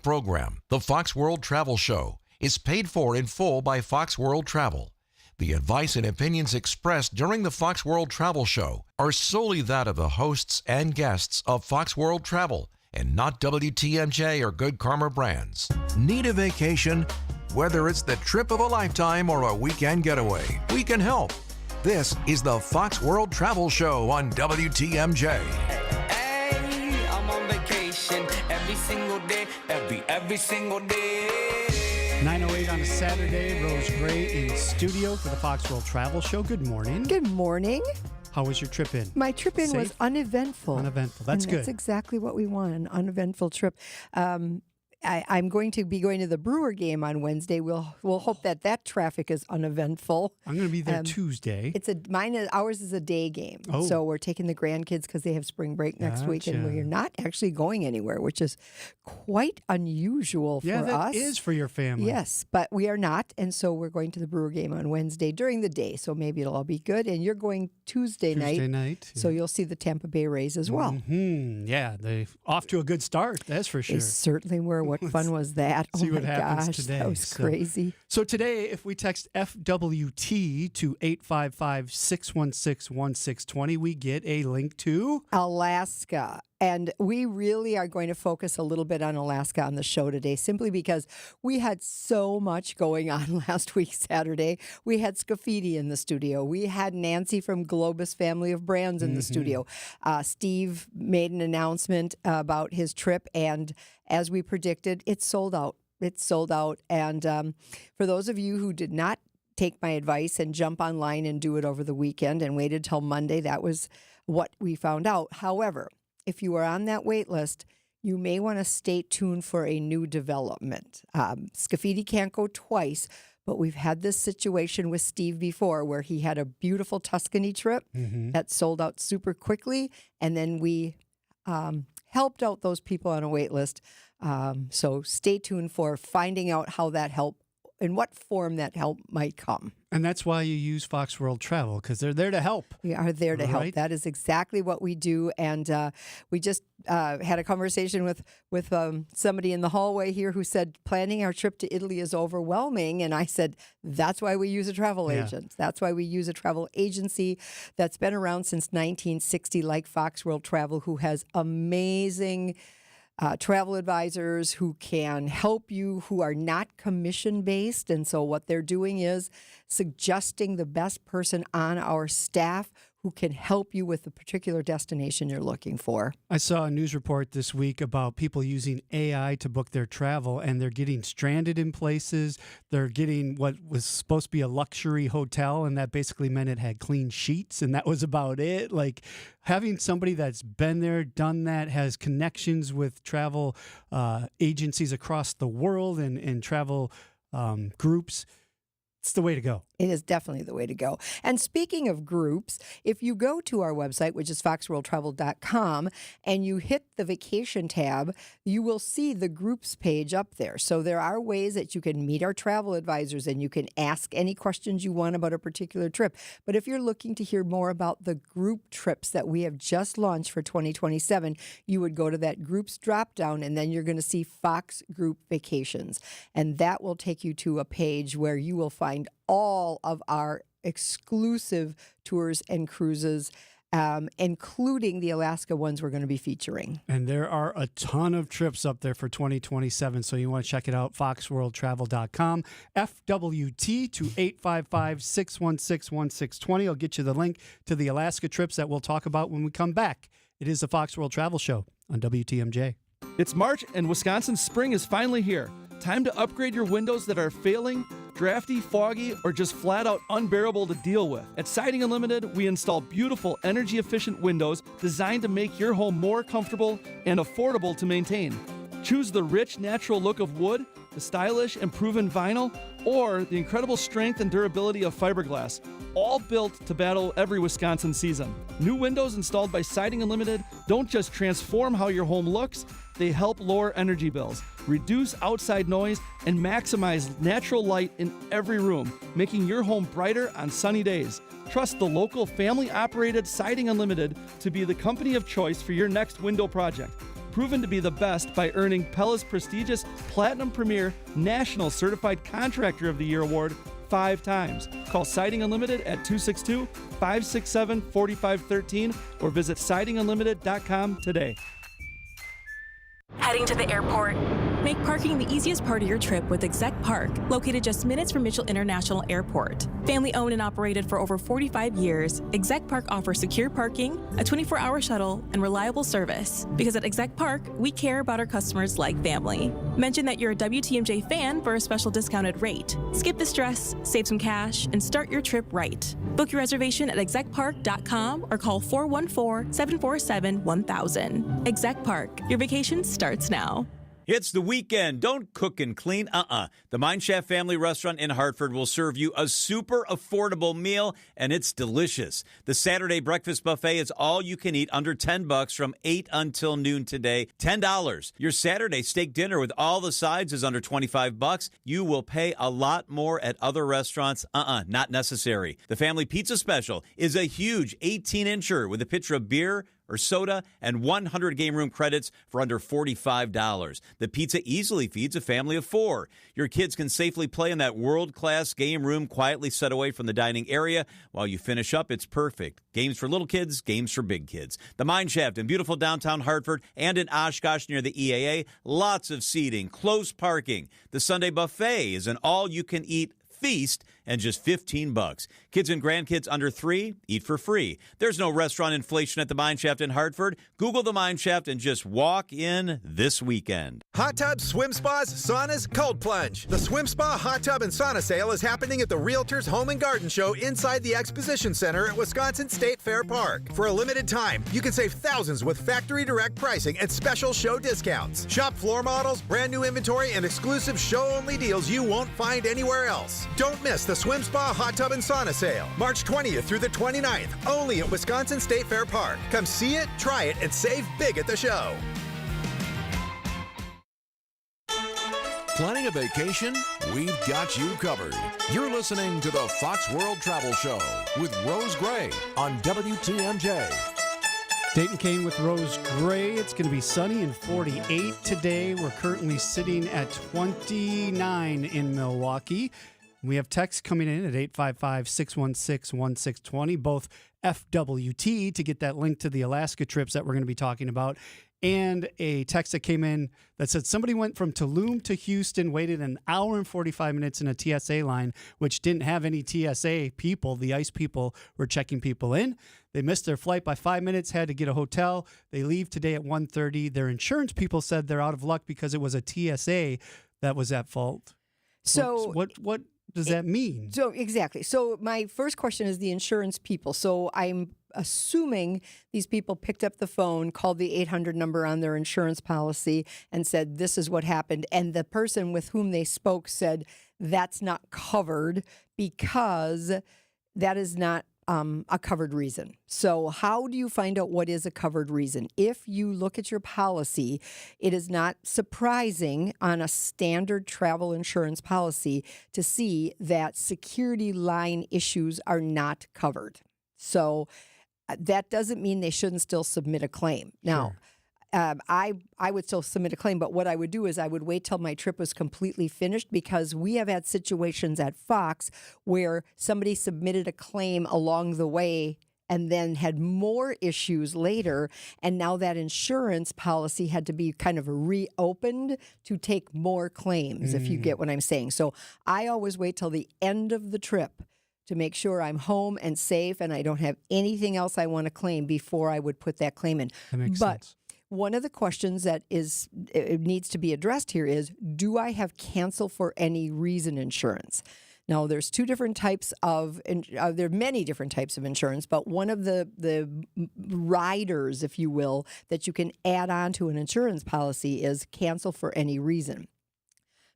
program, the Fox World Travel Show, is paid for in full by Fox World Travel. The advice and opinions expressed during the Fox World Travel Show are solely that of the hosts and guests of Fox World Travel and not WTMJ or Good Karma Brands. Need a vacation? Whether it's the trip of a lifetime or a weekend getaway, we can help. This is the Fox World Travel Show on WTMJ. Hey, I'm on vacation every single day, every single day. 9:08 on a Saturday. Rose Gray in studio for the Fox World Travel Show. Good morning. Good morning. How was your trip in? My trip in was uneventful. Uneventful. That's good. That's exactly what we want, an uneventful trip. I'm going to be going to the Brewer game on Wednesday. We'll hope that traffic is uneventful. I'm going to be there Tuesday. Ours is a day game. Oh. So we're taking the grandkids because they have spring break next week, and we're not actually going anywhere, which is quite unusual for us. Yeah, that is for your family. Yes, but we are not, and so we're going to the Brewer game on Wednesday during the day. So maybe it'll all be good. And you're going Tuesday night. Yeah. So you'll see the Tampa Bay Rays as well. Mm-hmm. Yeah, they're off to a good start. That's for sure. They certainly were. What fun was that? See what my happens gosh, today. That was crazy. So today, if we text FWT to 855-616-1620, we get a link to Alaska. And we really are going to focus a little bit on Alaska on the show today, simply because we had so much going on last week, Saturday. We had Scafidi in the studio. We had Nancy from Globus Family of Brands in the studio. Steve made an announcement about his trip, and as we predicted, it's sold out. It's sold out. And for those of you who did not take my advice and jump online and do it over the weekend and waited till Monday, that was what we found out. However, if you are on that wait list, you may want to stay tuned for a new development. Scafidi can't go twice, but we've had this situation with Steve before where he had a beautiful Tuscany trip that sold out super quickly, and then we helped out those people on a wait list. So stay tuned for finding out how that help, in what form that help might come. And that's why you use Fox World Travel, because they're there to help. We are there to help. That is exactly what we do. And we just had a conversation with somebody in the hallway here who said, planning our trip to Italy is overwhelming. And I said, that's why we use a travel agent. That's why we use a travel agency that's been around since 1960, like Fox World Travel, who has amazing travel advisors who can help you, who are not commission-based. And so what they're doing is suggesting the best person on our staff who can help you with the particular destination you're looking for. I saw a news report this week about people using AI to book their travel, and they're getting stranded in places. They're getting what was supposed to be a luxury hotel, and that basically meant it had clean sheets, and that was about it. Like, having somebody that's been there, done that, has connections with travel agencies across the world and travel groups, it's the way to go. It is definitely the way to go. And speaking of groups, if you go to our website, which is foxworldtravel.com, and you hit the vacation tab, you will see the groups page up there. So there are ways that you can meet our travel advisors and you can ask any questions you want about a particular trip. But if you're looking to hear more about the group trips that we have just launched for 2027, you would go to that groups drop down, and then you're going to see Fox Group Vacations. And that will take you to a page where you will find all of our exclusive tours and cruises, including the Alaska ones we're going to be featuring. And there are a ton of trips up there for 2027, so you want to check it out, foxworldtravel.com. FWT to 855-616-1620. I'll get you the link to the Alaska trips that we'll talk about when we come back. It is the Fox World Travel Show on WTMJ. It's March, and Wisconsin's spring is finally here. Time to upgrade your windows that are failing, drafty, foggy, or just flat out unbearable to deal with. At Siding Unlimited, we install beautiful, energy-efficient windows designed to make your home more comfortable and affordable to maintain. Choose the rich, natural look of wood, the stylish and proven vinyl, or the incredible strength and durability of fiberglass, all built to battle every Wisconsin season. New windows installed by Siding Unlimited don't just transform how your home looks, they help lower energy bills, reduce outside noise, and maximize natural light in every room, making your home brighter on sunny days. Trust the local family-operated Siding Unlimited to be the company of choice for your next window project. proven to be the best by earning Pella's prestigious Platinum Premier National Certified Contractor of the Year award 5 times. Call Siding Unlimited at 262-567-4513 or visit sidingunlimited.com today. Heading to the airport? Make parking the easiest part of your trip with Exec Park, located just minutes from Mitchell International Airport. Family owned and operated for over 45 years, Exec Park offers secure parking, a 24-hour shuttle, and reliable service. Because at Exec Park, we care about our customers like family. Mention that you're a WTMJ fan for a special discounted rate. Skip the stress, save some cash, and start your trip right. Book your reservation at execpark.com or call 414-747-1000. Exec Park, your vacation starts now. It's the weekend. Don't cook and clean. The Mine Shaft Family Restaurant in Hartford will serve you a super affordable meal, and it's delicious. The Saturday breakfast buffet is all you can eat under $10 from 8 until noon today. $10. Your Saturday steak dinner with all the sides is under $25. You will pay a lot more at other restaurants. Not necessary. The family pizza special is a huge 18-incher with a pitcher of beer or soda and 100 game room credits for under $45. The pizza easily feeds a family of 4. Your kids can safely play in that world-class game room quietly set away from the dining area. While you finish up, it's perfect. Games for little kids, games for big kids. The Mine Shaft in beautiful downtown Hartford and in Oshkosh near the EAA. Lots of seating, close parking. The Sunday buffet is an all-you-can-eat feast and just $15. Kids and grandkids under 3 eat for free. There's no restaurant inflation at the Mine Shaft in Hartford. Google the Mine Shaft and just walk in this weekend. Hot tubs, swim spas, saunas, cold plunge. The Swim Spa Hot Tub and Sauna Sale is happening at the Realtors Home and Garden Show inside the Exposition Center at Wisconsin State Fair Park. For a limited time, you can save thousands with factory direct pricing and special show discounts. Shop floor models, brand new inventory, and exclusive show-only deals you won't find anywhere else. Don't miss the Swim Spa Hot Tub and Sauna Sale, March 20th through the 29th, only at Wisconsin State Fair Park. Come see it, try it, and save big at the show. Planning a vacation? We've got you covered. You're listening to the Fox World Travel Show with Rose Gray on WTMJ. Dayton Kane with Rose Gray. It's going to be sunny and 48 today. We're currently sitting at 29 in Milwaukee. We have texts coming in at 855-616-1620, both FWT to get that link to the Alaska trips that we're going to be talking about, and a text that came in that said somebody went from Tulum to Houston, waited an hour and 45 minutes in a TSA line, which didn't have any TSA people. The ICE people were checking people in. They missed their flight by 5 minutes, had to get a hotel. They leave today at 1:30. Their insurance people said they're out of luck because it was a TSA that was at fault. So what does that mean? So exactly. So my first question is the insurance people. So I'm assuming these people picked up the phone, called the 800 number on their insurance policy and said, this is what happened. And the person with whom they spoke said, that's not covered because that is not a covered reason. So how do you find out what is a covered reason? If you look at your policy, it is not surprising on a standard travel insurance policy to see that security line issues are not covered. So that doesn't mean they shouldn't still submit a claim. Now, I would still submit a claim, but what I would do is I would wait till my trip was completely finished, because we have had situations at Fox where somebody submitted a claim along the way and then had more issues later, and now that insurance policy had to be kind of reopened to take more claims, if you get what I'm saying. So I always wait till the end of the trip to make sure I'm home and safe and I don't have anything else I want to claim before I would put that claim in. That makes sense. One of the questions that it needs to be addressed here is, do I have cancel for any reason insurance? Now, there's two different types of, there are many different types of insurance, but one of the riders, if you will, that you can add on to an insurance policy is cancel for any reason.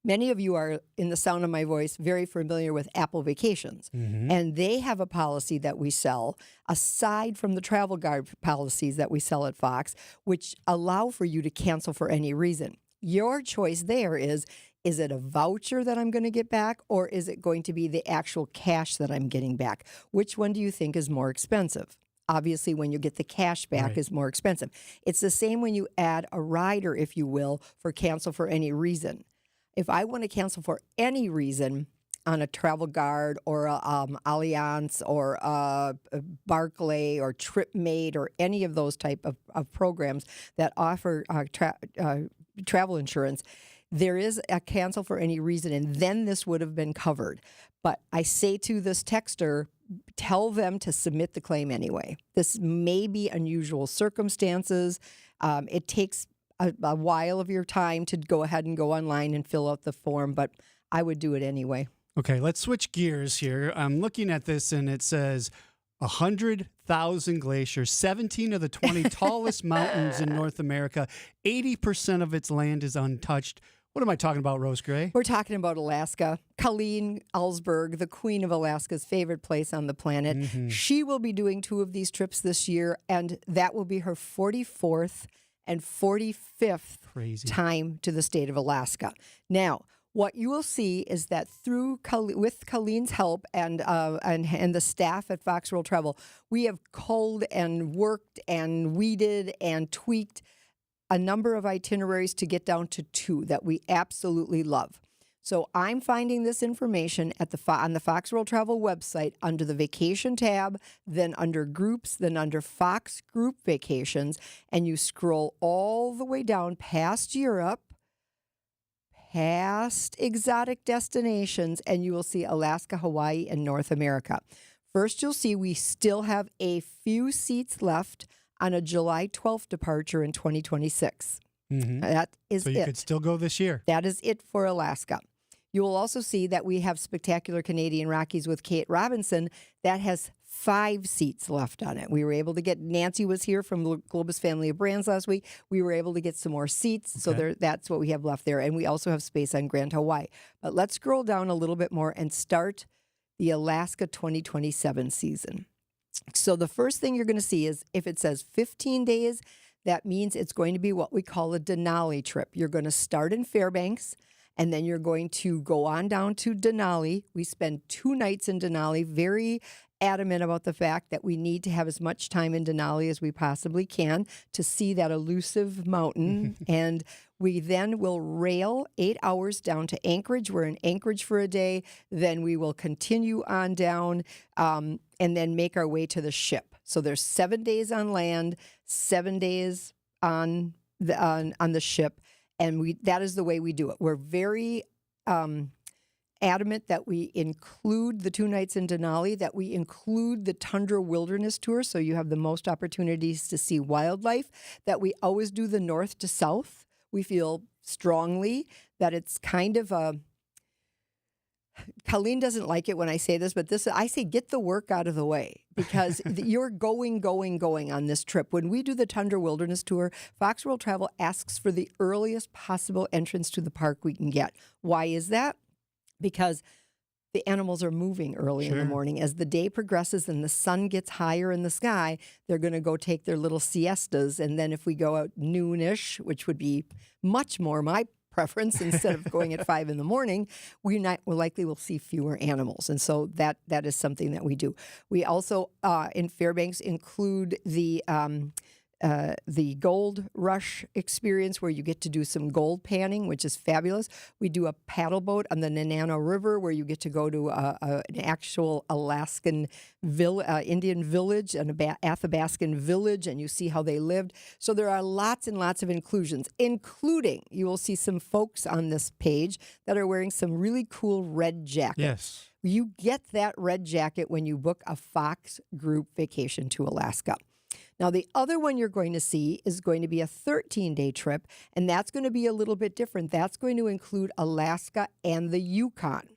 Many of you are, in the sound of my voice, very familiar with Apple Vacations. And they have a policy that we sell, aside from the travel guide policies that we sell at Fox, which allow for you to cancel for any reason. Your choice there is it a voucher that I'm going to get back, or is it going to be the actual cash that I'm getting back? Which one do you think is more expensive? obviously when you get the cash back Right. is more expensive. It's the same when you add a rider, if you will, for cancel for any reason. If I want to cancel for any reason on a Travel Guard or a Allianz or a Barclay or TripMate or any of those type of programs that offer travel insurance, there is a cancel for any reason, and then this would have been covered. But I say to this texter, tell them to submit the claim anyway. This may be unusual circumstances. It takes a while of your time to go ahead and go online and fill out the form, but I would do it anyway. Okay, let's switch gears here. I'm looking at this and it says 100,000 glaciers, 17 of the 20 tallest mountains in North America, 80% of its land is untouched. What am I talking about, Rose Gray? We're talking about Alaska. Colleen Ellsberg, the queen of Alaska's favorite place on the planet. Mm-hmm. She will be doing 2 of these trips this year, and that will be her 44th and 45th Crazy. time to the state of Alaska. Now, what you will see is that with Colleen's help and the staff at Fox World Travel, we have culled and worked and weeded and tweaked a number of itineraries to get down to 2 that we absolutely love. So I'm finding this information on the Fox World Travel website under the vacation tab, then under groups, then under Fox Group Vacations, and you scroll all the way down past Europe, past exotic destinations, and you will see Alaska, Hawaii, and North America. First, you'll see we still have a few seats left on a July 12th departure in 2026. Mm-hmm. That is So you it. could still go this year. That is it for Alaska. You will also see that we have Spectacular Canadian Rockies with Kate Robinson. That has 5 seats left on it. We were able to get, Nancy was here from Globus Family of Brands last week. We were able to get some more seats. So that's what we have left there. And we also have space on Grand Hawaii. But let's scroll down a little bit more and start the Alaska 2027 season. So the first thing you're going to see is if it says 15 days, that means it's going to be what we call a Denali trip. You're going to start in Fairbanks, and then you're going to go on down to Denali. We spend 2 nights in Denali, very adamant about the fact that we need to have as much time in Denali as we possibly can to see that elusive mountain. And we then will rail 8 hours down to Anchorage. We're in Anchorage for a day. Then we will continue on down and then make our way to the ship. So there's 7 days on land, 7 days on the ship. And that is the way we do it. We're very adamant that we include the 2 nights in Denali, that we include the Tundra Wilderness Tour, so you have the most opportunities to see wildlife, that we always do the north to south. We feel strongly that it's kind of a... Colleen doesn't like it when I say this, but I say get the work out of the way because you're going on this trip. When we do the Tundra Wilderness Tour, Fox World Travel asks for the earliest possible entrance to the park we can get. Why is that? Because the animals are moving early in the morning. As the day progresses and the sun gets higher in the sky, they're going to go take their little siestas. And then if we go out noonish, which would be much more my preference, instead of going at 5 in the morning, we likely will see fewer animals. And so that is something that we do. We also, in Fairbanks, include the Gold Rush experience where you get to do some gold panning, which is fabulous. We do a paddle boat on the Nenana River where you get to go to an actual Alaskan Indian village, an Athabascan village, and you see how they lived. So there are lots and lots of inclusions, including you will see some folks on this page that are wearing some really cool red jackets. Yes. You get that red jacket when you book a Fox Group vacation to Alaska. Now, the other one you're going to see is going to be a 13-day trip, and that's going to be a little bit different. That's going to include Alaska and the Yukon.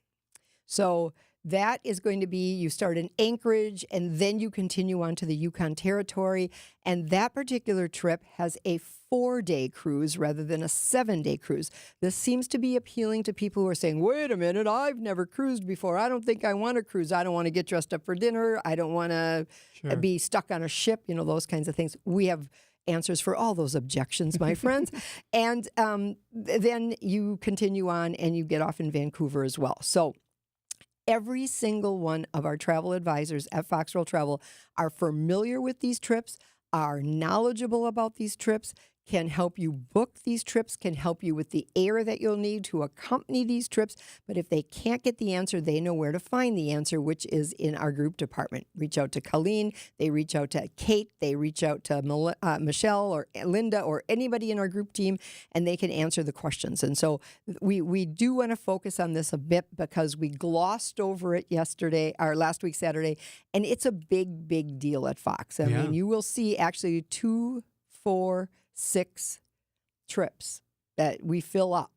So that is going to be, you start in Anchorage, and then you continue on to the Yukon Territory, and that particular trip has a 4-day cruise rather than a 7-day cruise. This seems to be appealing to people who are saying, wait a minute, I've never cruised before. I don't think I want to cruise. I don't want to get dressed up for dinner. I don't want to be stuck on a ship, those kinds of things. We have answers for all those objections, my friends. And then you continue on and you get off in Vancouver as well. So Every single one of our travel advisors at Fox World Travel are familiar with these trips, are knowledgeable about these trips, can help you book these trips, can help you with the air that you'll need to accompany these trips. But if they can't get the answer, they know where to find the answer, which is in our group department. Reach out to Colleen, they reach out to Kate, they reach out to Michelle or Linda or anybody in our group team, and they can answer the questions. And so we do want to focus on this a bit because we glossed over it last week, Saturday, and it's a big, big deal at Fox. I mean, you will see actually 2, 4, 6 trips that we fill up,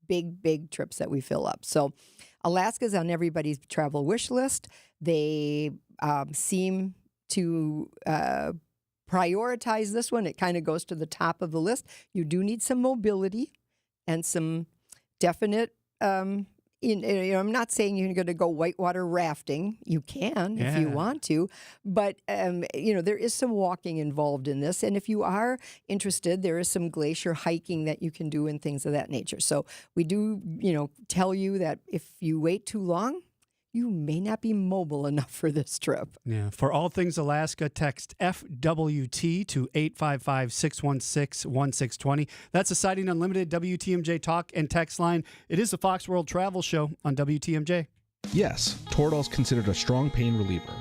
big trips that we fill up. So Alaska's on everybody's travel wish list. They seem to prioritize this one. It kind of goes to the top of the list. You do need some mobility and some definite I'm not saying you're going to go whitewater rafting. You can if you want to, but there is some walking involved in this. And if you are interested, there is some glacier hiking that you can do and things of that nature. So we do, tell you that if you wait too long, you may not be mobile enough for this trip. Yeah. For all things Alaska, text FWT to 855-616-1620. That's a Sighting Unlimited WTMJ talk and text line. It is the Fox World Travel Show on WTMJ. Yes, Toradol is considered a strong pain reliever.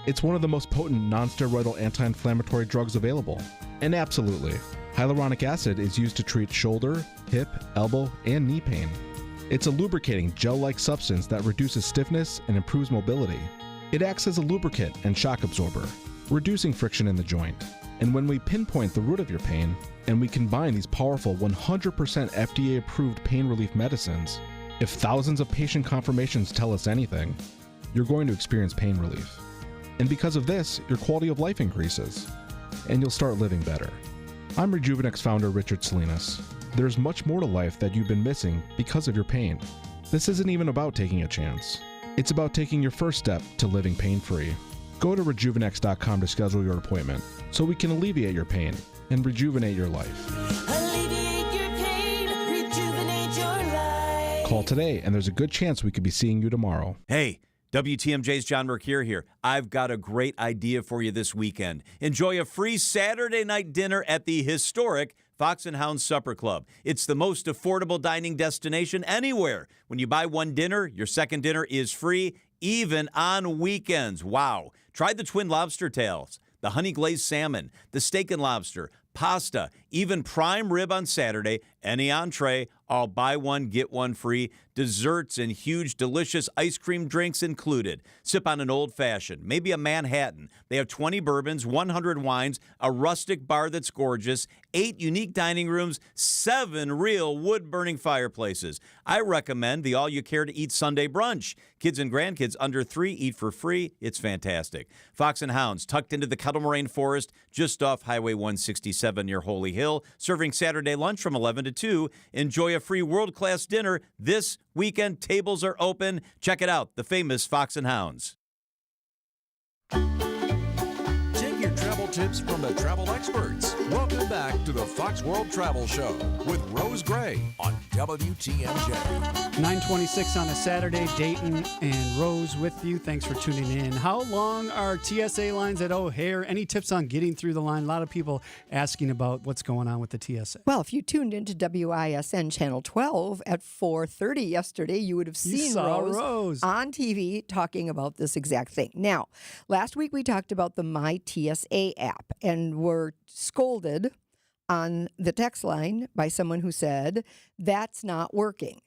It's one of the most potent non-steroidal anti-inflammatory drugs available. And absolutely, hyaluronic acid is used to treat shoulder, hip, elbow, and knee pain. It's a lubricating gel-like substance that reduces stiffness and improves mobility. It acts as a lubricant and shock absorber, reducing friction in the joint. And when we pinpoint the root of your pain, and we combine these powerful 100% FDA-approved pain relief medicines, if thousands of patient confirmations tell us anything, you're going to experience pain relief. And because of this, your quality of life increases, and you'll start living better. I'm Rejuvenex founder Richard Salinas. There's much more to life that you've been missing because of your pain. This isn't even about taking a chance. It's about taking your first step to living pain-free. Go to rejuvenex.com to schedule your appointment so we can alleviate your pain and rejuvenate your life. Alleviate your pain, rejuvenate your life. Call today and there's a good chance we could be seeing you tomorrow. Hey, WTMJ's John Mercure here. I've got a great idea for you this weekend. Enjoy a free Saturday night dinner at the historic Fox and Hound Supper Club. It's the most affordable dining destination anywhere. When you buy one dinner, your second dinner is free, even on weekends. Wow. Try the twin lobster tails, the honey glazed salmon, the steak and lobster, pasta, even prime rib on Saturday, any entree, all buy one, get one free, desserts and huge, delicious ice cream drinks included. Sip on an old-fashioned, maybe a Manhattan. They have 20 bourbons, 100 wines, a rustic bar that's gorgeous, 8 unique dining rooms, 7 real wood-burning fireplaces. I recommend the all-you-care-to-eat Sunday brunch. Kids and grandkids under 3 eat for free. It's fantastic. Fox and Hounds, tucked into the Kettle Moraine Forest, just off Highway 167 near Holy Hill, serving Saturday lunch from 11 to 2. Enjoy a free world-class dinner this weekend. Tables are open. Check it out, the famous Fox and Hounds. Take your travel tips from the travel experts. Welcome back to the Fox World Travel Show with Rose Gray on WTMJ. 9:26 on a Saturday. Dayton and Rose with you. Thanks for tuning in. How long are TSA lines at O'Hare? Any tips on getting through the line? A lot of people asking about what's going on with the TSA. Well, if you tuned into WISN Channel 12 at 4:30 yesterday, you would have seen Rose on TV talking about this exact thing. Now, last week we talked about the My TSA app and were scolded on the text line by someone who said, that's not working.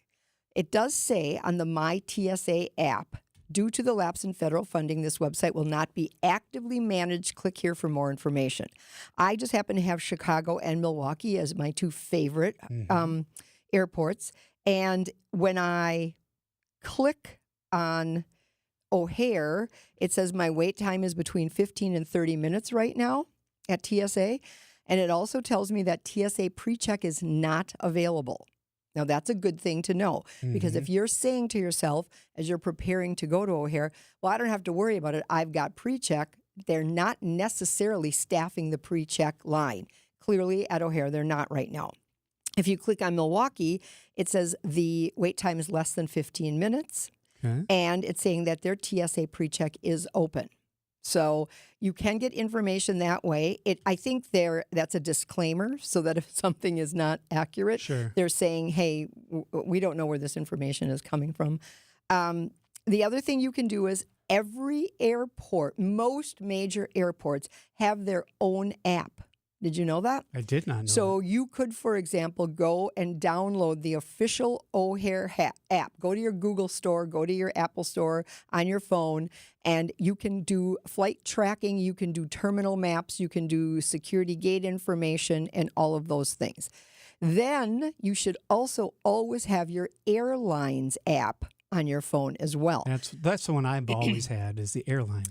It does say on the My TSA app, due to the lapse in federal funding, this website will not be actively managed. Click here for more information. I just happen to have Chicago and Milwaukee as my 2 favorite airports. And when I click on O'Hare, it says my wait time is between 15 and 30 minutes right now at TSA. And it also tells me that TSA PreCheck is not available. Now, that's a good thing to know, because if you're saying to yourself as you're preparing to go to O'Hare, well, I don't have to worry about it. I've got PreCheck. They're not necessarily staffing the PreCheck line. Clearly, at O'Hare, they're not right now. If you click on Milwaukee, it says the wait time is less than 15 minutes. Okay. and it's saying that their TSA pre-check is open. So you can get information that way. I think that's a disclaimer so that if something is not accurate, Sure. they're saying, hey, we don't know where this information is coming from. The other thing you can do is every airport, most major airports, have their own app. Did you know that? I did not know. So you could, for example, go and download the official O'Hare app. Go to your Google store, go to your Apple store on your phone, and you can do flight tracking, you can do terminal maps, you can do security gate information, and all of those things. Then you should also always have your airlines app on your phone as well. That's the one I've always had is the airline.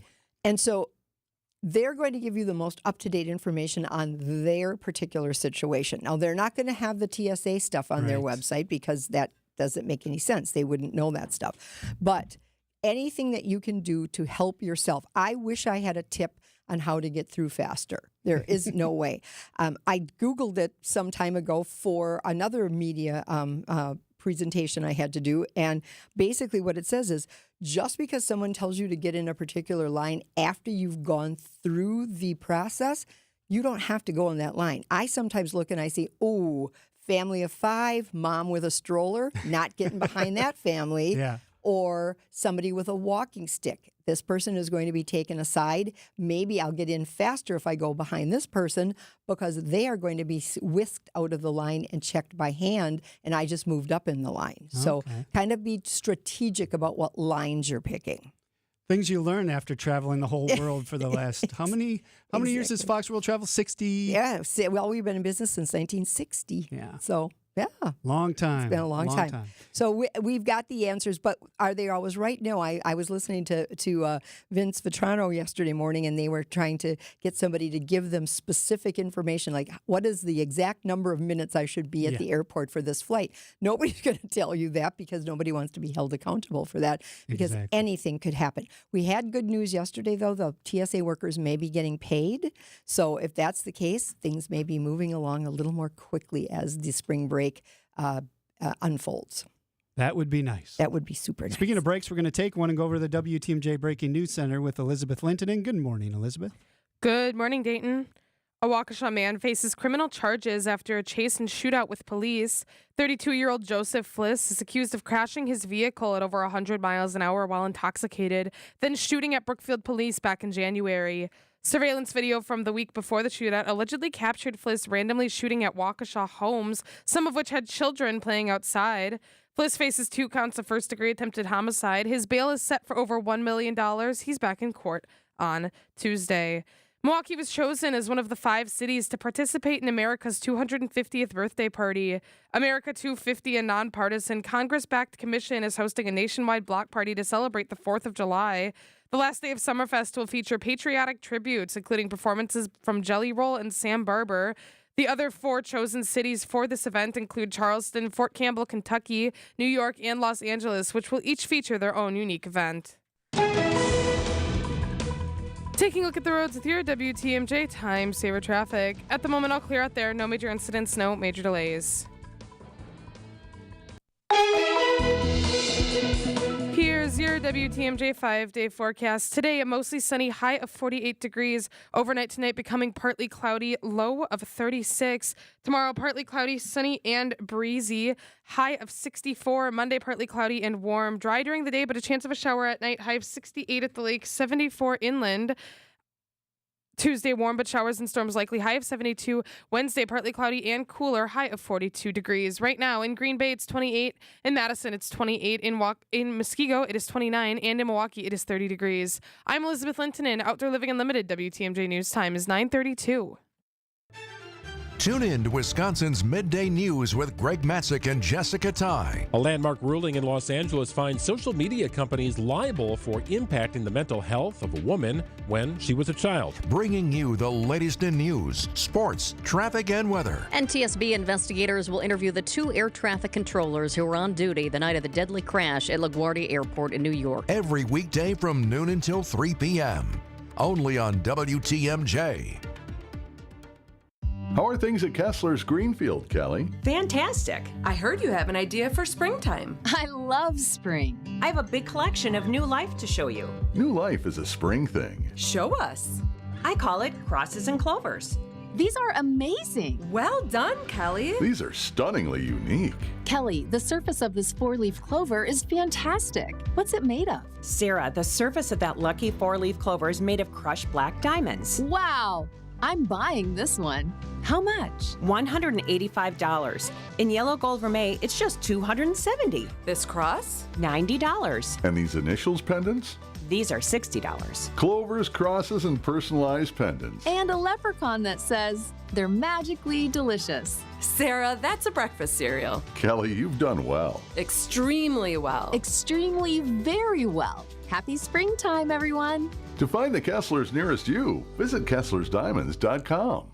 And so they're going to give you the most up-to-date information on their particular situation. Now, they're not going to have the TSA stuff on their Right. website because that doesn't make any sense. They wouldn't know that stuff. But anything that you can do to help yourself. I wish I had a tip on how to get through faster. There is no way. I Googled it some time ago for another media presentation I had to do. And basically what it says is just because someone tells you to get in a particular line after you've gone through the process, you don't have to go in that line. I sometimes look and I see, oh, family of 5, mom with a stroller, not getting behind that family. Yeah. Or somebody with a walking stick. This person is going to be taken aside. Maybe I'll get in faster if I go behind this person because they are going to be whisked out of the line and checked by hand, and I just moved up in the line. So kind of be strategic about what lines you're picking. Things you learn after traveling the whole world for the last how many years has Fox World Travel? 60? Yeah. Well, we've been in business since 1960. Yeah. So yeah. Long time. It's been a long time. So we've got the answers, but are they always right? No, I was listening to Vince Vitrano yesterday morning, and they were trying to get somebody to give them specific information, like what is the exact number of minutes I should be at the airport for this flight. Nobody's going to tell you that because nobody wants to be held accountable for that because anything could happen. We had good news yesterday, though. The TSA workers may be getting paid. So if that's the case, things may be moving along a little more quickly as the spring break unfolds. That would be nice. That would be super nice. Speaking of breaks, we're going to take one and go over to the WTMJ Breaking News Center with Elizabeth Linton. Good morning, Elizabeth. Good morning, Dayton. A Waukesha man faces criminal charges after a chase and shootout with police. 32-year-old Joseph Fliss is accused of crashing his vehicle at over 100 miles an hour while intoxicated, then shooting at Brookfield police back in January. Surveillance video from the week before the shootout allegedly captured Fliss randomly shooting at Waukesha homes, some of which had children playing outside. Fliss faces 2 counts of first-degree attempted homicide. His bail is set for over $1 million. He's back in court on Tuesday. Milwaukee was chosen as one of the 5 cities to participate in America's 250th birthday party. America 250, a nonpartisan, Congress-backed commission, is hosting a nationwide block party to celebrate the 4th of July. The last day of Summerfest will feature patriotic tributes, including performances from Jelly Roll and Sam Barber. The other 4 chosen cities for this event include Charleston, Fort Campbell, Kentucky, New York, and Los Angeles, which will each feature their own unique event. Taking a look at the roads with your WTMJ Time Saver traffic. At the moment, all clear out there. No major incidents, no major delays. Here's your WTMJ 5-day forecast. Today, a mostly sunny, high of 48 degrees. Overnight tonight, becoming partly cloudy, low of 36. Tomorrow, partly cloudy, sunny, and breezy, high of 64. Monday, partly cloudy and warm. Dry during the day, but a chance of a shower at night, high of 68 at the lake, 74 inland. Tuesday, warm but showers and storms likely, high of 72. Wednesday, partly cloudy and cooler, high of 42 degrees. Right now, in Green Bay, it's 28. In Madison, it's 28. In Muskego, it is 29. And in Milwaukee, it is 30 degrees. I'm Elizabeth Linton, and Outdoor Living Unlimited WTMJ News Time is 9:32. Tune in to Wisconsin's Midday News with Greg Matzik and Jessica Ty. A landmark ruling in Los Angeles finds social media companies liable for impacting the mental health of a woman when she was a child. Bringing you the latest in news, sports, traffic, and weather. NTSB investigators will interview the 2 air traffic controllers who were on duty the night of the deadly crash at LaGuardia Airport in New York. Every weekday from noon until 3 p.m. Only on WTMJ. How are things at Kessler's Greenfield, Kelly? Fantastic. I heard you have an idea for springtime. I love spring. I have a big collection of new life to show you. New life is a spring thing. Show us. I call it crosses and clovers. These are amazing. Well done, Kelly. These are stunningly unique. Kelly, the surface of this 4-leaf clover is fantastic. What's it made of? Sarah, the surface of that lucky 4-leaf clover is made of crushed black diamonds. Wow. I'm buying this one. How much? $185. In yellow gold vermeil, it's just $270. This cross? $90. And these initials pendants? These are $60. Clovers, crosses, and personalized pendants. And a leprechaun that says they're magically delicious. Sarah, that's a breakfast cereal. Kelly, you've done well. Extremely well. Extremely very well. Happy springtime, everyone. To find the Kesslers nearest you, visit KesslersDiamonds.com.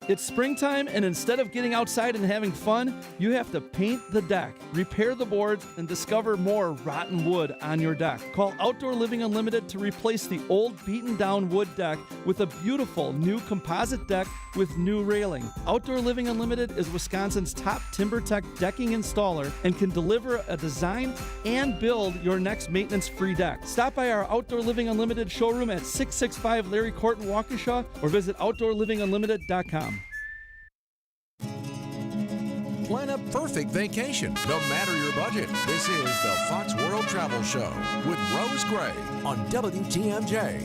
It's springtime, and instead of getting outside and having fun, you have to paint the deck, repair the boards, and discover more rotten wood on your deck. Call Outdoor Living Unlimited to replace the old beaten-down wood deck with a beautiful new composite deck with new railing. Outdoor Living Unlimited is Wisconsin's top TimberTech decking installer and can deliver a design and build your next maintenance-free deck. Stop by our Outdoor Living Unlimited showroom at 665 Larry Court in Waukesha or visit OutdoorLivingUnlimited.com. Plan a perfect vacation, no matter your budget. This is the Fox World Travel Show with Rose Gray on WTMJ.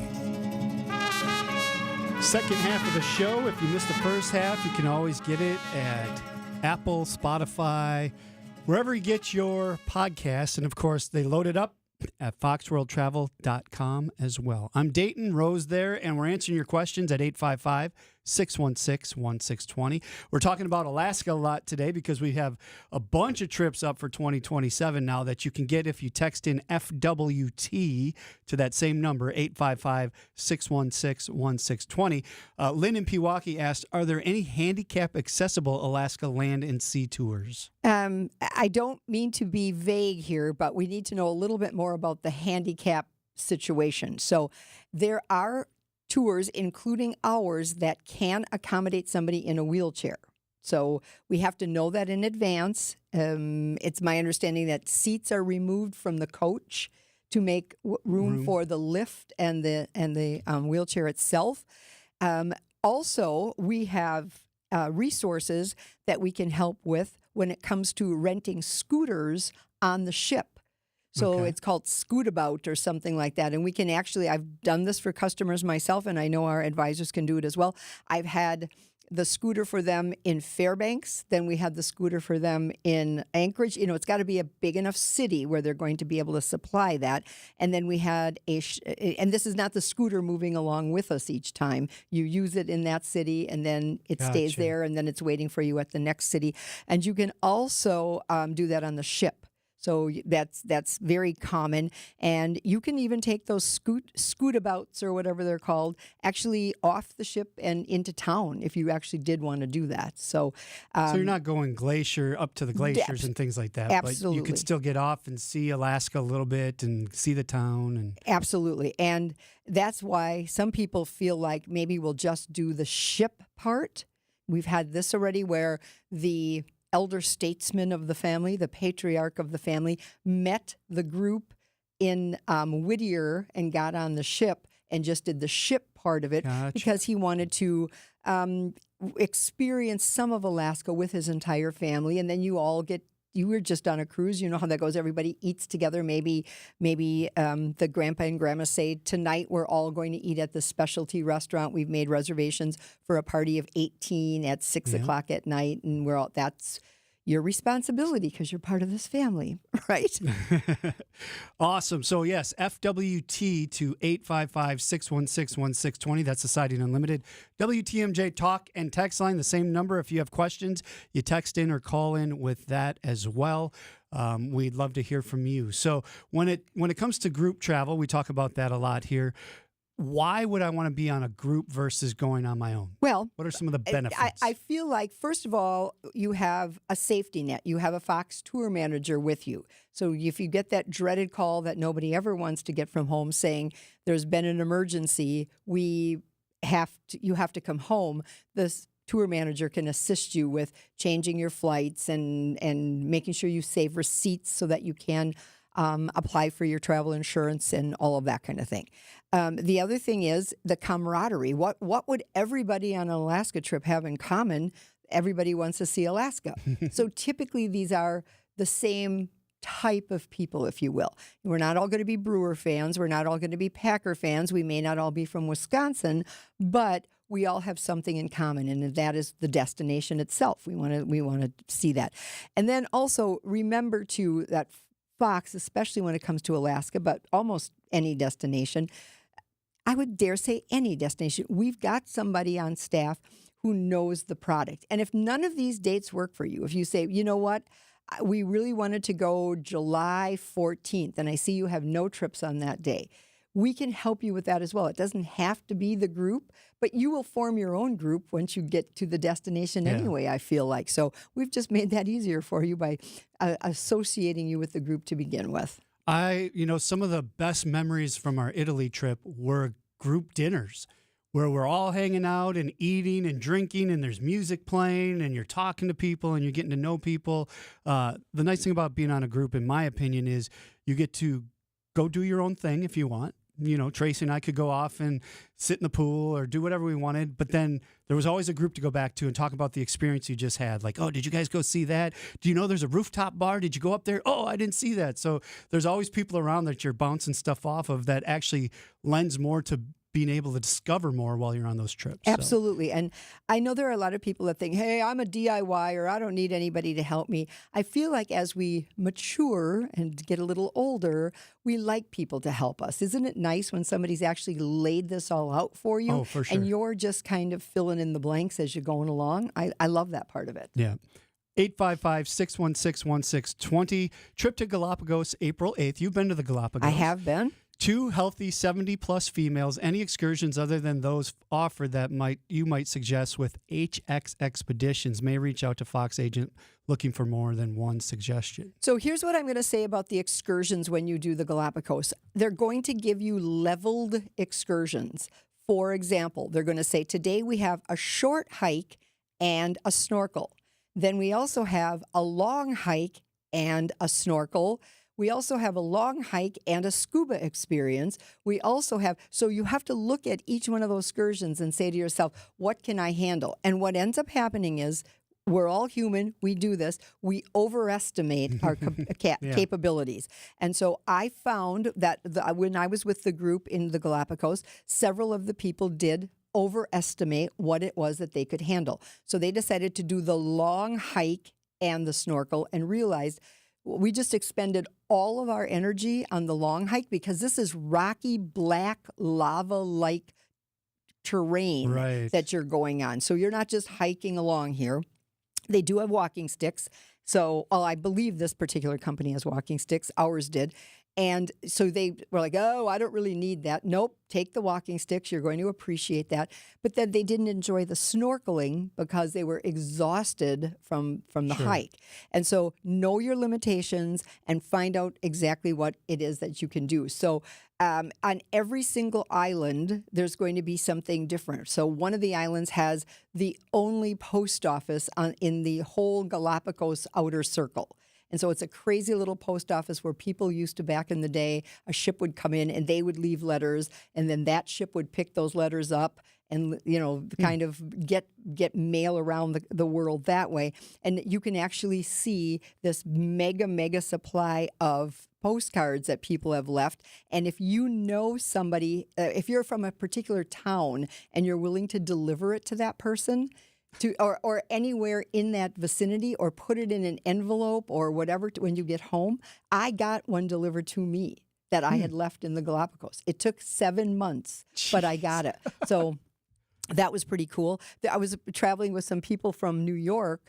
Second half of the show. If you missed the first half, you can always get it at Apple, Spotify, wherever you get your podcasts. And of course, they load it up at foxworldtravel.com as well. I'm Dayton, Rose there, and we're answering your questions at 855-616-1620. We're talking about Alaska a lot today because we have a bunch of trips up for 2027 now that you can get if you text in FWT to that same number, 855-616-1620. Lynn in Pewaukee asked, are there any handicap accessible Alaska land and sea tours? I don't mean to be vague here, but we need to know a little bit more about the handicap situation. So there are tours, including ours, that can accommodate somebody in a wheelchair. So we have to know that in advance. It's my understanding that seats are removed from the coach to make room for the lift and the wheelchair itself. Also, we have resources that we can help with when it comes to renting scooters on the ship. So it's called Scootabout or something like that. And we can actually, I've done this for customers myself, and I know our advisors can do it as well. I've had the scooter for them in Fairbanks. Then we had the scooter for them in Anchorage. You know, it's got to be a big enough city where they're going to be able to supply that. And then we had and this is not the scooter moving along with us each time. You use it in that city, and then it stays there, and then it's waiting for you at the next city. And you can also do that on the ship. So that's very common. And you can even take those scootabouts or whatever they're called actually off the ship and into town if you actually did want to do that. So you're not going glacier up to the glaciers and things like that. Absolutely. But you could still get off and see Alaska a little bit and see the town. And absolutely. And that's why some people feel like maybe we'll just do the ship part. We've had this already where the elder statesman of the family, the patriarch of the family, met the group in Whittier and got on the ship and just did the ship part of it because he wanted to experience some of Alaska with his entire family. And then you were just on a cruise. You know how that goes. Everybody eats together. Maybe the grandpa and grandma say, tonight we're all going to eat at the specialty restaurant. We've made reservations for a party of 18 at 6 o'clock at night. And that's your responsibility because you're part of this family, right? Awesome. So yes, FWT to 855-616-1620. That's the Siding Unlimited. WTMJ talk and text line, the same number. If you have questions, you text in or call in with that as well. We'd love to hear from you. So when it comes to group travel, we talk about that a lot here. Why would I want to be on a group versus going on my own? Well, what are some of the benefits? I feel like, first of all, you have a safety net. You have a Fox tour manager with you. So if you get that dreaded call that nobody ever wants to get from home saying there's been an emergency, you have to come home, the tour manager can assist you with changing your flights and making sure you save receipts so that you can apply for your travel insurance and all of that kind of thing. The other thing is the camaraderie. What would everybody on an Alaska trip have in common? Everybody wants to see Alaska. So typically these are the same type of people, if you will. We're not all going to be Brewer fans. We're not all going to be Packer fans. We may not all be from Wisconsin, but we all have something in common, and that is the destination itself. We want to see that. And then also remember too that Fox, especially when it comes to Alaska, but almost any destination, I would dare say any destination, we've got somebody on staff who knows the product. And if none of these dates work for you, if you say, you know what, we really wanted to go July 14th, and I see you have no trips on that day, we can help you with that as well. It doesn't have to be the group, but you will form your own group once you get to the destination anyway, I feel like. So we've just made that easier for you by associating you with the group to begin with. Some of the best memories from our Italy trip were group dinners where we're all hanging out and eating and drinking, and there's music playing, and you're talking to people and you're getting to know people. The nice thing about being on a group, in my opinion, is you get to go do your own thing if you want. Tracy and I could go off and sit in the pool or do whatever we wanted, but then there was always a group to go back to and talk about the experience you just had. Like, oh, did you guys go see that? Do you know there's a rooftop bar? Did you go up there? Oh, I didn't see that. So there's always people around that you're bouncing stuff off of that actually lends more to being able to discover more while you're on those trips. Absolutely. So. And I know there are a lot of people that think, hey, I'm a DIYer. I don't need anybody to help me. I feel like as we mature and get a little older, we like people to help us. Isn't it nice when somebody's actually laid this all out for you? Oh, for sure. And you're just kind of filling in the blanks as you're going along? I love that part of it. Yeah. 855-616-1620. Trip to Galapagos, April 8th. You've been to the Galapagos. I have been. 2 healthy 70-plus females. Any excursions other than those offered that you might suggest with HX Expeditions may reach out to Fox agent looking for more than one suggestion. So here's what I'm going to say about the excursions when you do the Galapagos. They're going to give you leveled excursions. For example, they're going to say, today we have a short hike and a snorkel. Then we also have a long hike and a snorkel. We also have a long hike and a scuba experience. We also have, so you have to look at each one of those excursions and say to yourself, what can I handle? And what ends up happening is we're all human. We do this. We overestimate our capabilities. And so I found that when I was with the group in the Galapagos, several of the people did overestimate what it was that they could handle. So they decided to do the long hike and the snorkel and realized we just expended all of our energy on the long hike because this is rocky, black, lava-like terrain that you're going on. So you're not just hiking along here. They do have walking sticks. So I believe this particular company has walking sticks. Ours did. And so they were like, oh, I don't really need that. Nope, take the walking sticks. You're going to appreciate that. But then they didn't enjoy the snorkeling because they were exhausted from the hike. And so know your limitations and find out exactly what it is that you can do. So on every single island, there's going to be something different. So one of the islands has the only post office in the whole Galapagos outer circle. And so it's a crazy little post office where people used to, back in the day, a ship would come in and they would leave letters, and then that ship would pick those letters up and, kind of get mail around the world that way. And you can actually see this mega supply of postcards that people have left. And if you know somebody, if you're from a particular town and you're willing to deliver it to that person, or anywhere in that vicinity, or put it in an envelope or whatever when you get home. I got one delivered to me that I had left in the Galapagos. It took 7 months, but I got it. So that was pretty cool. I was traveling with some people from New York,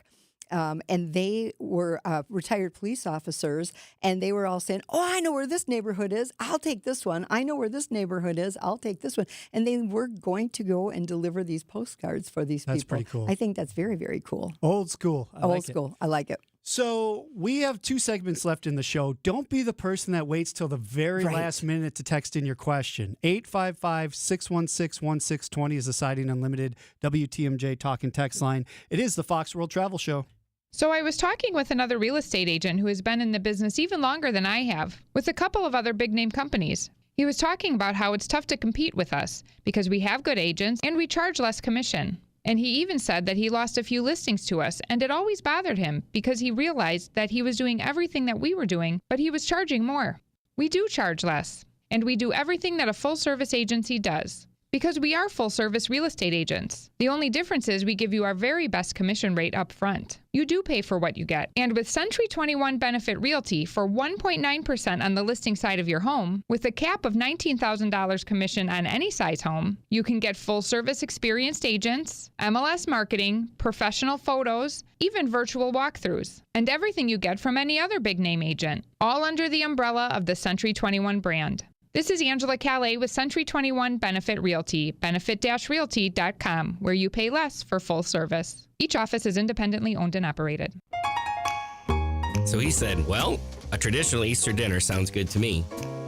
and they were retired police officers, and they were all saying, oh, I know where this neighborhood is. I'll take this one. I know where this neighborhood is. I'll take this one. And they were going to go and deliver these postcards for these people. That's pretty cool. I think that's very, very cool. Old school. Old school. I like it. So we have 2 segments left in the show. Don't be the person that waits till the very Right. last minute to text in your question. 855-616-1620 is the Siding Unlimited WTMJ talk and text line. It is the Fox World Travel Show. So I was talking with another real estate agent who has been in the business even longer than I have, with a couple of other big-name companies. He was talking about how it's tough to compete with us because we have good agents and we charge less commission. And he even said that he lost a few listings to us, and it always bothered him because he realized that he was doing everything that we were doing, but he was charging more. We do charge less, and we do everything that a full-service agency does. Because we are full-service real estate agents. The only difference is we give you our very best commission rate up front. You do pay for what you get. And with Century 21 Benefit Realty for 1.9% on the listing side of your home, with a cap of $19,000 commission on any size home, you can get full-service experienced agents, MLS marketing, professional photos, even virtual walkthroughs, and everything you get from any other big-name agent, all under the umbrella of the Century 21 brand. This is Angela Calais with Century 21 Benefit Realty, benefit-realty.com, where you pay less for full service. Each office is independently owned and operated. So he said, well, a traditional Easter dinner sounds good to me.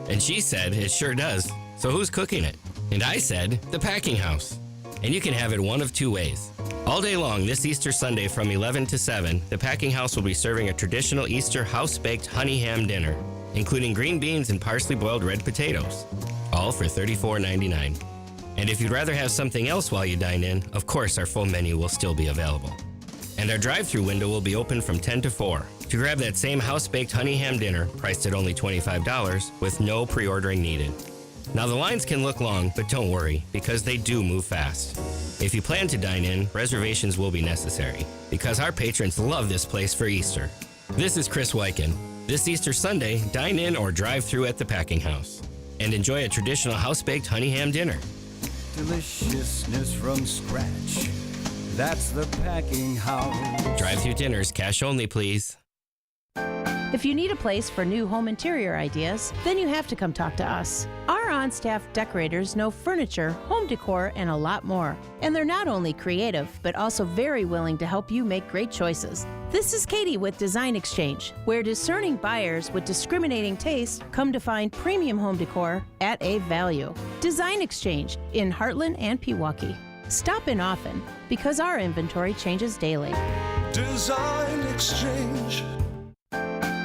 And she said, it sure does. So who's cooking it? And I said, the Packing House. And you can have it one of 2 ways. All day long this Easter Sunday from 11 to 7, the Packing House will be serving a traditional Easter house-baked honey ham dinner, including green beans and parsley boiled red potatoes, all for $34.99. And if you'd rather have something else while you dine in, of course our full menu will still be available. And our drive-thru window will be open from 10 to 4 to grab that same house-baked honey ham dinner priced at only $25 with no pre-ordering needed. Now the lines can look long, but don't worry, because they do move fast. If you plan to dine in, reservations will be necessary, because our patrons love this place for Easter. This is Chris Wyken. This Easter Sunday, dine in or drive through at the Packing House and enjoy a traditional house-baked honey ham dinner. Deliciousness from scratch. That's the Packing House. Drive-through dinners, cash only, please. If you need a place for new home interior ideas, then you have to come talk to us. Our on-staff decorators know furniture, home decor, and a lot more. And they're not only creative, but also very willing to help you make great choices. This is Katie with Design Exchange, where discerning buyers with discriminating taste come to find premium home decor at a value. Design Exchange in Heartland and Pewaukee. Stop in often because our inventory changes daily. Design Exchange.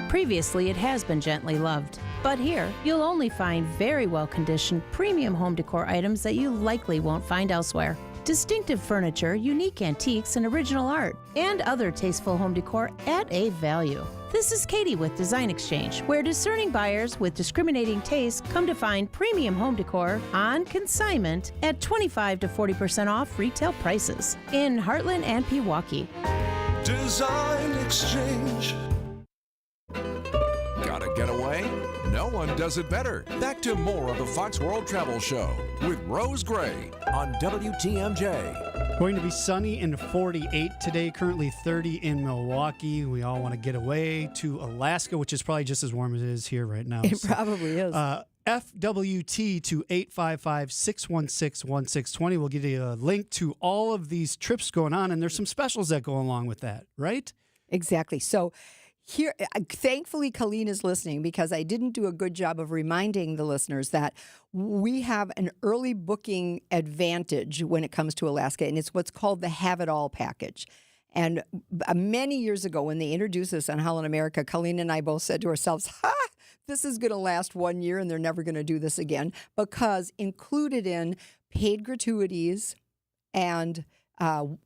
Previously, it has been gently loved. But here, you'll only find very well-conditioned premium home decor items that you likely won't find elsewhere. Distinctive furniture, unique antiques, and original art, and other tasteful home decor at a value. This is Katie with Design Exchange, where discerning buyers with discriminating taste come to find premium home decor on consignment at 25 to 40% off retail prices in Heartland and Pewaukee. Design Exchange. Gotta get away? No one does it better. Back to more of the Fox World Travel Show with Rose Gray on WTMJ. Going to be sunny and 48 today, currently 30 in Milwaukee. We all want to get away to Alaska, which is probably just as warm as it is here right now. It probably is. FWT to 855-616-1620. We'll give you a link to all of these trips going on, and there's some specials that go along with that, right? Exactly. So here, thankfully, Colleen is listening because I didn't do a good job of reminding the listeners that we have an early booking advantage when it comes to Alaska, and it's what's called the Have It All package. And many years ago, when they introduced this on Holland America, Colleen and I both said to ourselves, this is going to last 1 year and they're never going to do this again, because included in paid gratuities and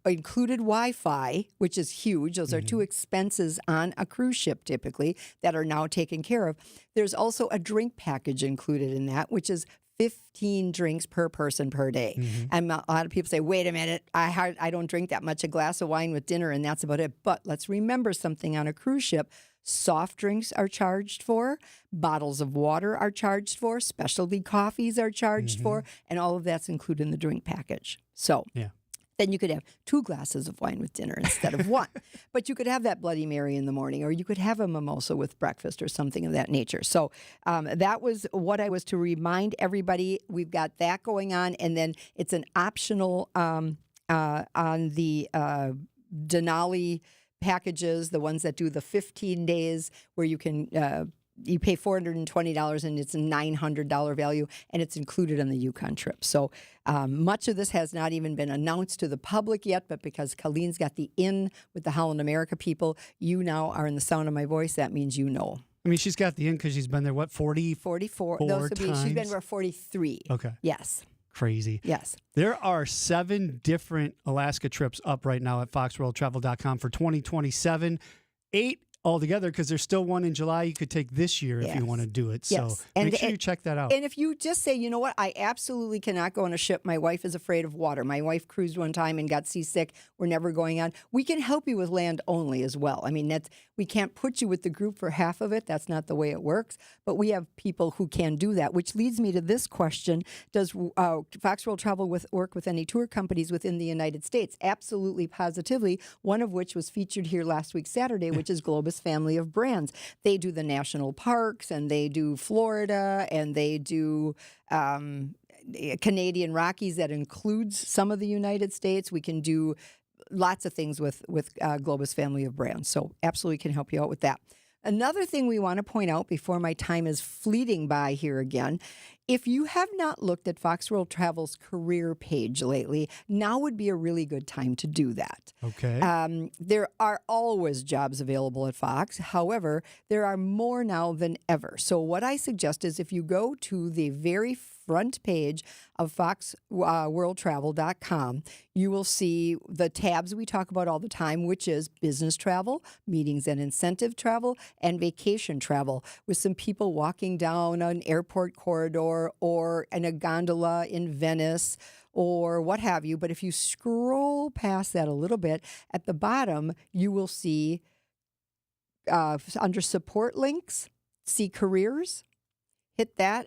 included Wi-Fi, which is huge. Those are 2 expenses on a cruise ship typically that are now taken care of. There's also a drink package included in that, which is 15 drinks per person per day. And a lot of people say, wait a minute, I don't drink that much, a glass of wine with dinner, and that's about it. But let's remember something on a cruise ship. Soft drinks are charged for, bottles of water are charged for, specialty coffees are charged for, and all of that's included in the drink package. So then you could have 2 glasses of wine with dinner instead of 1. But you could have that Bloody Mary in the morning, or you could have a mimosa with breakfast or something of that nature. So that was what I was to remind everybody. We've got that going on. And then it's an optional on the Denali packages, the ones that do the 15 days where you can you pay $420 and it's a $900 value, and it's included on the Yukon trip. So much of this has not even been announced to the public yet, but because Colleen's got the in with the Holland America people, you now are in the sound of my voice. That means you know. I mean, she's got the in because she's been there, what, 44 Those would times? She's been there 43. Okay. Yes. Crazy. Yes. There are 7 different Alaska trips up right now at foxworldtravel.com for 2027. 8 altogether, because there's still one in July you could take this year if you want to do it. Yes. So make sure you check that out. And if you just say, you know what, I absolutely cannot go on a ship. My wife is afraid of water. My wife cruised one time and got seasick. We're never going on. We can help you with land only as well. I mean, we can't put you with the group for half of it. That's not the way it works. But we have people who can do that, which leads me to this question. Does Fox World Travel work with any tour companies within the United States? Absolutely, positively. One of which was featured here last week, Saturday, which is Globus Family of Brands. They do the national parks, and they do Florida, and they do Canadian Rockies. That includes some of the United States. We can do lots of things with Globus Family of Brands. So absolutely can help you out with that. Another thing we want to point out before my time is fleeting by here again, if you have not looked at Fox World Travel's career page lately, now would be a really good time to do that. Okay. There are always jobs available at Fox. However, there are more now than ever. So what I suggest is if you go to the very front page of foxworldtravel.com, you will see the tabs we talk about all the time, which is business travel, meetings and incentive travel, and vacation travel, with some people walking down an airport corridor or in a gondola in Venice or what have you. But if you scroll past that a little bit, at the bottom, you will see under support links, see careers. Hit that.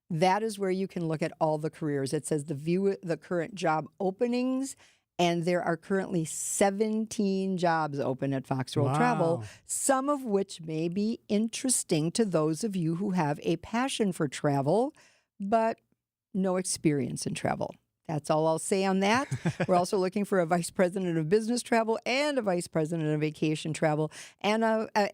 That is where you can look at all the careers. It says view the current job openings, and there are currently 17 jobs open at Fox World Travel, some of which may be interesting to those of you who have a passion for travel, but no experience in travel. That's all I'll say on that. We're also looking for a vice president of business travel and a vice president of vacation travel. And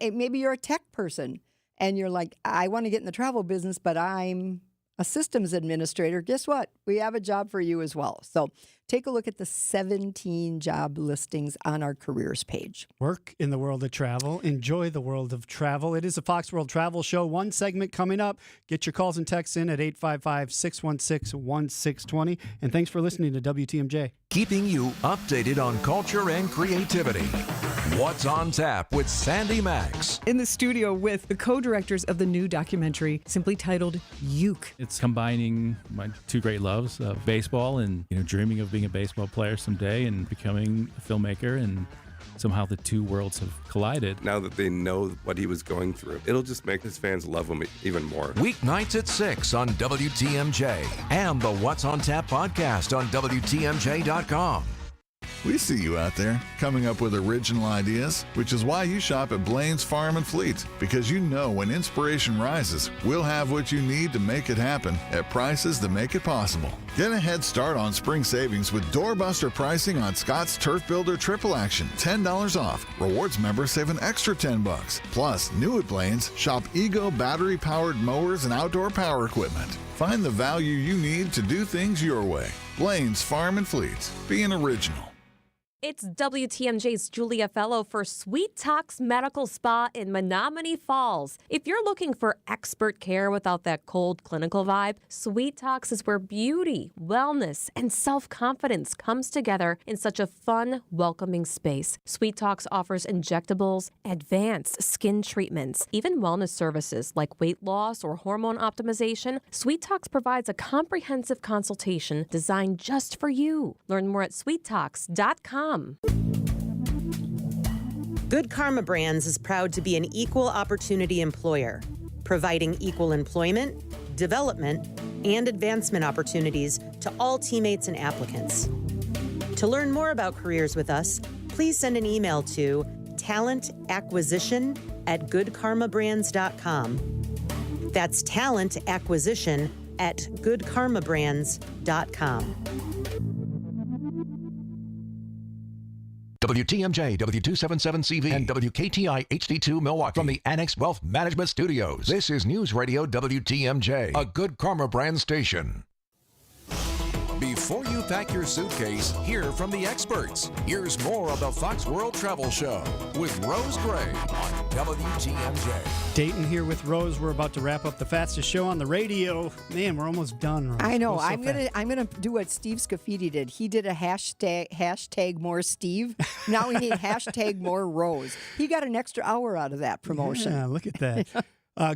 maybe you're a tech person and you're like, I want to get in the travel business, but I'm a systems administrator. Guess what? We have a job for you as well. So take a look at the 17 job listings on our careers page. Work in the world of travel. Enjoy the world of travel. It is a Fox World Travel Show. One segment coming up. Get your calls and texts in at 855-616-1620. And thanks for listening to WTMJ. Keeping you updated on culture and creativity. What's on Tap with Sandy Max. In the studio with the co-directors of the new documentary, simply titled Uke. It's combining my two great loves of baseball and dreaming of being a baseball player someday and becoming a filmmaker, and somehow the two worlds have collided. Now that they know what he was going through, it'll just make his fans love him even more. Weeknights at 6 on WTMJ and the What's on Tap podcast on WTMJ.com. We see you out there coming up with original ideas, which is why you shop at Blaine's Farm and Fleet, because you know when inspiration rises, we'll have what you need to make it happen at prices that make it possible. Get a head start on spring savings with doorbuster pricing on Scott's Turf Builder Triple Action, $10 off. Rewards members save an extra $10. Plus, new at Blaine's, shop Ego battery-powered mowers and outdoor power equipment. Find the value you need to do things your way. Blaine's Farm and Fleet. Being original. It's WTMJ's Julia Fellow for Sweet Talks Medical Spa in Menominee Falls. If you're looking for expert care without that cold clinical vibe, Sweet Talks is where beauty, wellness, and self-confidence comes together in such a fun, welcoming space. Sweet Talks offers injectables, advanced skin treatments, even wellness services like weight loss or hormone optimization. Sweet Talks provides a comprehensive consultation designed just for you. Learn more at sweettalks.com. Good Karma Brands is proud to be an equal opportunity employer, providing equal employment, development, and advancement opportunities to all teammates and applicants. To learn more about careers with us, please send an email to talentacquisition@goodkarmabrands.com. That's talentacquisition@goodkarmabrands.com. WTMJ, W277CV, and WKTI HD2 Milwaukee. From the Annex Wealth Management Studios, this is News Radio WTMJ, a Good Karma brand station. Before you pack your suitcase, hear from the experts. Here's more of the Fox World Travel Show with Rose Gray on WTMJ. Dayton here with Rose. We're about to wrap up the fastest show on the radio. Man, we're almost done, Rose. I know. So I'm gonna do what Steve Scafidi did. He did a hashtag more Steve. Now we need hashtag more Rose. He got an extra hour out of that promotion. Yeah, look at that.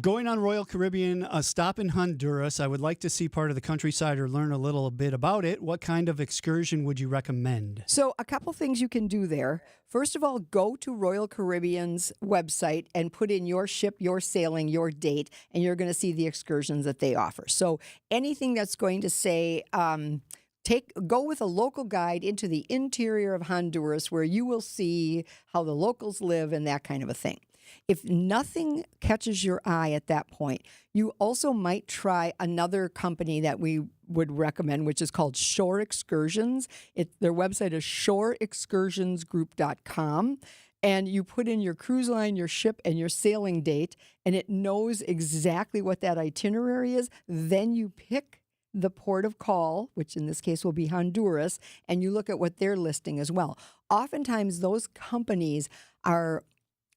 Going on Royal Caribbean, a stop in Honduras. I would like to see part of the countryside or learn a little bit about it. What kind of excursion would you recommend? So a couple things you can do there. First of all, go to Royal Caribbean's website and put in your ship, your sailing, your date, and you're going to see the excursions that they offer. So anything that's going to say, go with a local guide into the interior of Honduras where you will see how the locals live and that kind of a thing. If nothing catches your eye at that point, you also might try another company that we would recommend, which is called Shore Excursions. Their website is shoreexcursionsgroup.com. And you put in your cruise line, your ship, and your sailing date, and it knows exactly what that itinerary is. Then you pick the port of call, which in this case will be Honduras, and you look at what they're listing as well. Oftentimes, those companies are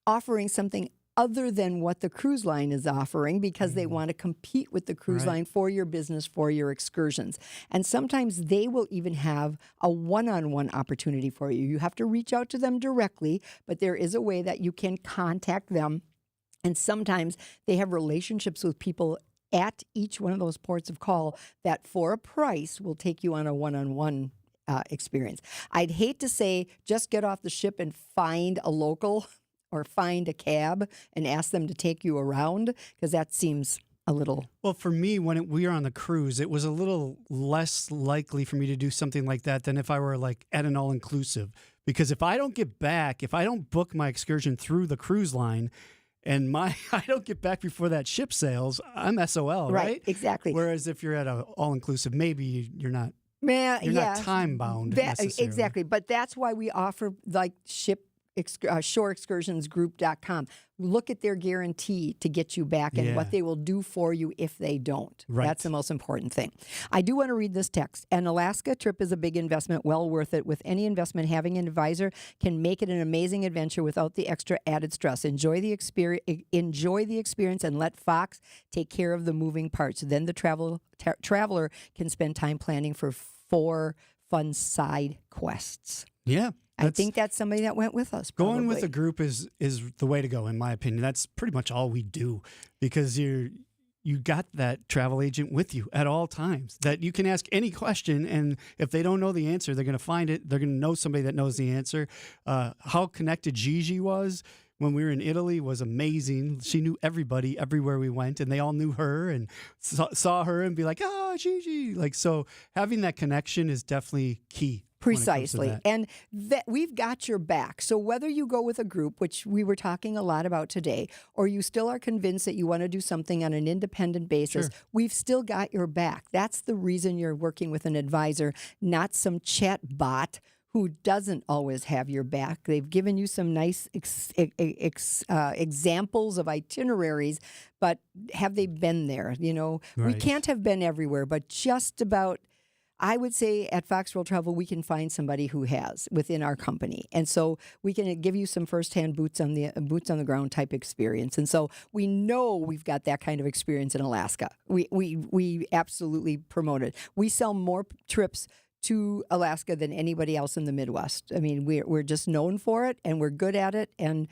offering something other than what the cruise line is offering because they want to compete with the cruise line for your business, for your excursions. And sometimes they will even have a one-on-one opportunity for you. You have to reach out to them directly, but there is a way that you can contact them. And sometimes they have relationships with people at each one of those ports of call that for a price will take you on a one-on-one experience. I'd hate to say just get off the ship and find a local or find a cab and ask them to take you around, because that seems a little... Well, for me, when we were on the cruise, it was a little less likely for me to do something like that than if I were like at an all-inclusive. Because if I don't get back, if I don't book my excursion through the cruise line and I don't get back before that ship sails, I'm SOL, right? Exactly. Whereas if you're at an all-inclusive, maybe you're not... You're not time-bound necessarily. Exactly. But that's why we offer like shoreexcursionsgroup.com. Look at their guarantee to get you back and what they will do for you if they don't. Right. That's the most important thing. I do want to read this text. An Alaska trip is a big investment, well worth it. With any investment, having an advisor can make it an amazing adventure without the extra added stress. Enjoy the experience and let Fox take care of the moving parts. Then the traveler can spend time planning for 4 fun side quests. Yeah. I think that's somebody that went with us. Probably. Going with a group is the way to go, in my opinion. That's pretty much all we do, because you got that travel agent with you at all times that you can ask any question, and if they don't know the answer, they're going to find it. They're going to know somebody that knows the answer. How connected Gigi was when we were in Italy was amazing. She knew everybody everywhere we went, and they all knew her and saw her and be like, Gigi. So having that connection is definitely key. Precisely. And that we've got your back. So whether you go with a group, which we were talking a lot about today, or you still are convinced that you want to do something on an independent basis, we've still got your back. That's the reason you're working with an advisor, not some chat bot who doesn't always have your back. They've given you some nice examples of itineraries, but have they been there? We can't have been everywhere, but just about... I would say at Fox World Travel, we can find somebody who has within our company. And so we can give you some firsthand boots on the ground type experience. And so we know we've got that kind of experience in Alaska. We absolutely promote it. We sell more trips to Alaska than anybody else in the Midwest. I mean, we're just known for it, and we're good at it, and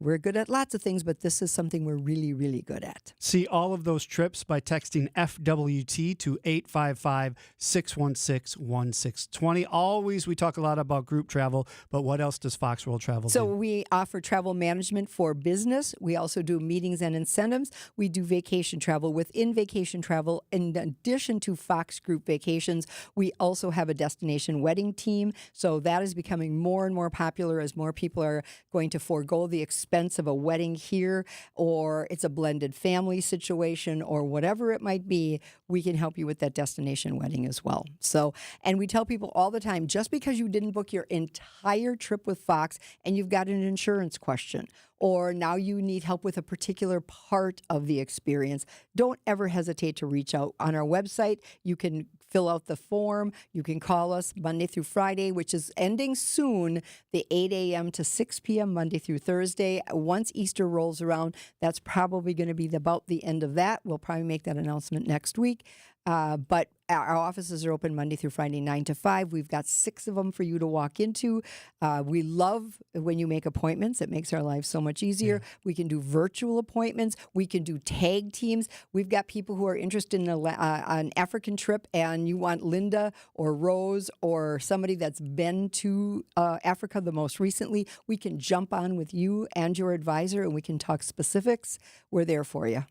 we're good at lots of things, but this is something we're really, really good at. See all of those trips by texting FWT to 855-616-1620. Always, we talk a lot about group travel, but what else does Fox World Travel do? So we offer travel management for business. We also do meetings and incentives. We do vacation travel. Within vacation travel, in addition to Fox Group Vacations, we also have a destination wedding team. So that is becoming more and more popular as more people are going to forego the expense expense of a wedding here, or it's a blended family situation, or whatever it might be, we can help you with that destination wedding as well. So, and we tell people all the time, just because you didn't book your entire trip with Fox and you've got an insurance question, or now you need help with a particular part of the experience, don't ever hesitate to reach out. On our website, you can fill out the form. You can call us Monday through Friday, which is ending soon, the 8 a.m. to 6 p.m. Monday through Thursday. Once Easter rolls around, that's probably going to be about the end of that. We'll probably make that announcement next week. But our offices are open Monday through Friday, 9 to 5. We've got 6 of them for you to walk into. We love when you make appointments. It makes our lives so much easier. Yeah. We can do virtual appointments. We can do tag teams. We've got people who are interested in an African trip, and you want Linda or Rose or somebody that's been to Africa the most recently. We can jump on with you and your advisor, and we can talk specifics. We're there for you.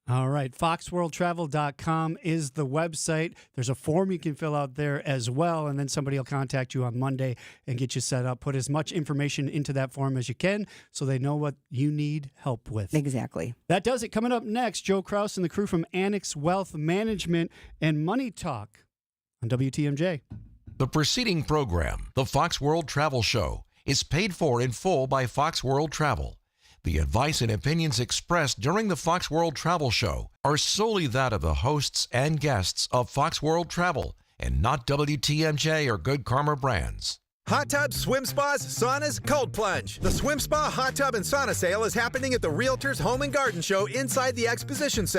All right. FoxWorldTravel.com is the website. There's a form you can fill out there as well, and then somebody will contact you on Monday and get you set up. Put as much information into that form as you can so they know what you need help with. Exactly. That does it. Coming up next, Joe Kraus and the crew from Annex Wealth Management and Money Talk on WTMJ. The preceding program, the Fox World Travel Show, is paid for in full by Fox World Travel. The advice and opinions expressed during the Fox World Travel Show are solely that of the hosts and guests of Fox World Travel and not WTMJ or Good Karma brands. Hot tubs, swim spas, saunas, cold plunge. The Swim Spa Hot Tub and Sauna Sale is happening at the Realtors Home and Garden Show inside the Exposition Center.